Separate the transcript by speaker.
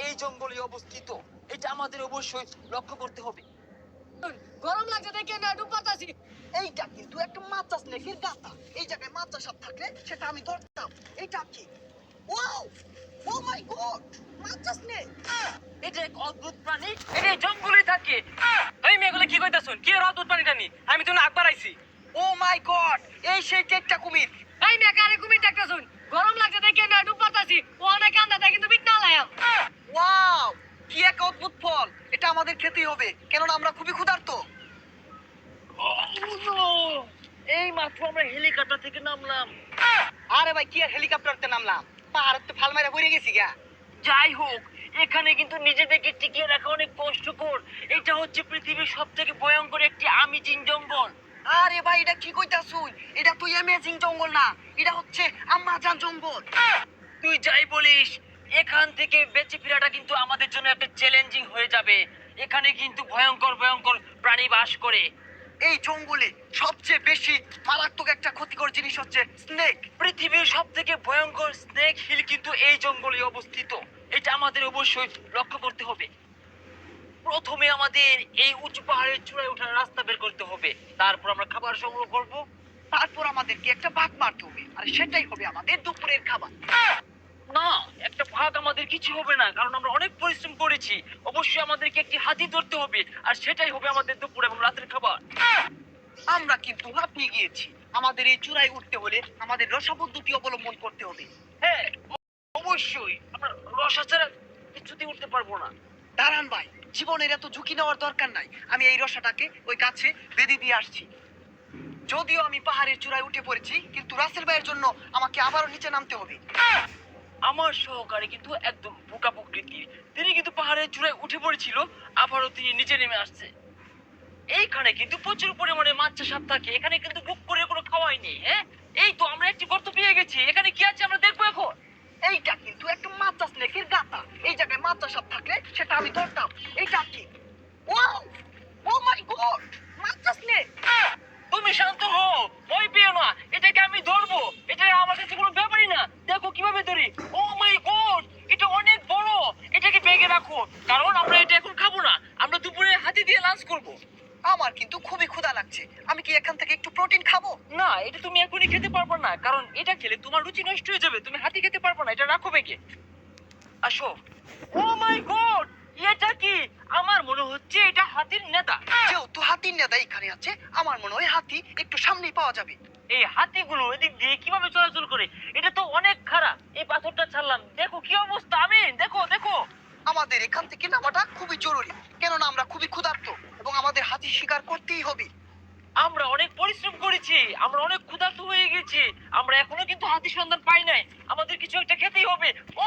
Speaker 1: এই জঙ্গলে অবস্থিত। এটা আমাদের অবশ্যই লক্ষ্য করতে হবে।
Speaker 2: গরম লাগছে দেখে না ডুব পাতাছি।
Speaker 3: এইটা কিন্তু একটা মাচা স্নেকের গাতা। এই জায়গায় মাচা সাপ থাকলে সেটা আমি ধরতাম। এইটা কি? ওয়াও! ও মাই গড! মাচা স্নেক!
Speaker 1: এটা এক অদ্ভুত প্রাণী, এটা এই জঙ্গলে থাকে। এই মেয়েগুলো কি কইতাছুন? কি আর অদ্ভুত প্রাণীটা নি? আমি তো না আকবার আইছি।
Speaker 3: ও মাই গড! এই সেই টেকটা কুমির।
Speaker 2: এই মেকারে কুমির ডাকতাছুন। গরম লাগছে দেখে না ডুব পাতাছি। ও অনেক কান্দা তাই কিন্তু বিট না লায়াম।
Speaker 3: ওয়াও! কি এক অদ্ভুত ফল! এটা আমাদের খেতেই হবে, কেননা আমরা খুবই ক্ষুধার্ত।
Speaker 1: এই মাত্র আমরা হেলিকপ্টার থেকে নামলাম।
Speaker 3: আরে ভাই, কি আর হেলিকপ্টারতে নামলাম? পাহাড়তে ফাল মাইরা পড়ে গেছি গা।
Speaker 1: যাই হোক, এখানে কিন্তু নিজেদেরকে টিকিয়ে রাখা অনেক কষ্টকর। এটা হচ্ছে পৃথিবীর সবথেকে ভয়ঙ্কর একটি আমিজিন জঙ্গল।
Speaker 3: আরে ভাই, এটা কি কইতাছুই? এটা তো অ্যামেজিং জঙ্গল না, এটা হচ্ছে আমাজন জঙ্গল।
Speaker 1: তুই যাই বলিস, এখান থেকে বেঁচে ফেরাটা কিন্তু আমাদের জন্য একটা চ্যালেঞ্জিং হয়ে যাবে। এখানে কিন্তু ভয়ঙ্কর ভয়ঙ্কর প্রাণী বাস করে।
Speaker 3: এই জঙ্গলে সবচেয়ে বেশি মারাত্মক একটা ক্ষতিকর জিনিস হচ্ছে স্নেক।
Speaker 1: পৃথিবীর সবথেকে ভয়ঙ্কর স্নেক হিল কিন্তু এই জঙ্গলে অবস্থিত। এটা আমাদের অবশ্যই লক্ষ্য করতে হবে। প্রথমে আমাদের এই উঁচু পাহাড়ের চূড়ায় ওঠার রাস্তা বের করতে হবে। তারপর আমরা খাবার সংগ্রহ করব।
Speaker 3: তারপর আমাদেরকে একটা ভাগ মারতে হবে, আর সেটাই হবে আমাদের দুপুরের খাবার।
Speaker 1: না, একটা ভাগ আমাদের কিছু হবে না, কারণ আমরা অনেক পরিশ্রম করেছি। অবশ্যই আমাদেরকে একটি হাতি ধরতে হবে, আর সেটাই হবে আমাদের দুপুর এবং রাতের খাবার।
Speaker 3: আমরা কিন্তু হাঁপিয়ে গিয়েছি। আমাদের এই চূড়ায় উঠতে হলে আমাদের রসা পদ্ধতি অবলম্বন করতে হবে।
Speaker 1: হ্যাঁ, অবশ্যই আমরা রসা ছাড়া কিছুতেই উঠতে পারবো না।
Speaker 3: দাঁড়ান ভাই, জীবনের এত ঝুঁকি নেওয়ার দরকার নাই। আমি এই রসাটাকে ওই গাছে বেঁধে দিয়ে আসছি। যদিও আমি পাহাড়ের চূড়ায় উঠে পড়েছি, কিন্তু রাসেল ভাইয়ের জন্য আমাকে আবারও নিচে নামতে হবে।
Speaker 1: আমার সহকারী কিন্তু একদম বোকা প্রকৃতির। তিনি কিন্তু পাহাড়ের চূড়ায় উঠে পড়েছিল, আবারও তিনি নিচে নেমে আসছে। এইখানে কিন্তু প্রচুর পরিমাণে মাছ সাপ থাকে। এখানে কিন্তু বুক করে কোনো খাওয়াই নেই। হ্যাঁ, এই তো আমরা একটি গর্ত পেয়ে গেছি। এখানে কি আছে আমরা দেখবো এখন।
Speaker 3: এইটা কিন্তু একটা মাচা স্নেকের গাতা। এই জায়গায় মাচা সাপ থাকলে সেটা আমি ধরতাম। এইটা কি? ওয়াও! ও মাই গড! মাচা স্নেক!
Speaker 1: তুমি শান্ত হও, ভয় পেও না। এটাকে আমি ধরবো। এটা আমার কাছে কোনো ব্যাপারই না। দেখো কিভাবে ধরি। ও মাই গড, এটা অনেক বড়। এটাকে ব্যাগে রাখো, কারণ আমরা এটা এখন খাবো না। আমরা দুপুরে হাতি দিয়ে লাঞ্চ করব।
Speaker 3: আমার কিন্তু খুবই ক্ষুধা লাগছে। আমি কি এখান থেকে একটু প্রোটিন খাবো?
Speaker 1: না, এটা তুমি এখনই খেতে পারবে না, কারণ এটা খেলে তোমার রুচি নষ্ট হয়ে যাবে। তুমি হাতি খেতে পারবে না, এটা রাখো ব্যাগে। আসো। ও মাই গড, এটা কি? আমার মনে হচ্ছে এটা হাতির নেতা।
Speaker 3: যেহেতু হাতির নেতা এখানে আছে, আমার মনে হয় হাতি একটু সামনেই পাওয়া যাবে।
Speaker 1: এই হাতিগুলো এদিক দিয়ে কিভাবে চলাচল করে? এটা তো অনেক খারাপ। এই পাথরটা ছাড়লাম, দেখো কি অবস্থা। আমি দেখো দেখো।
Speaker 3: আমাদের এখান থেকে নামাটা খুবই জরুরি, কেননা আমরা খুবই ক্ষুধার্ত এবং আমাদের হাতি শিকার করতেই হবে।
Speaker 1: আমরা অনেক পরিশ্রম করেছি, আমরা অনেক ক্ষুধার্ত হয়ে গেছি। আমরা এখনো কিন্তু হাতির সন্ধান পাই নাই। আমাদের কিছু একটা খেতেই হবে।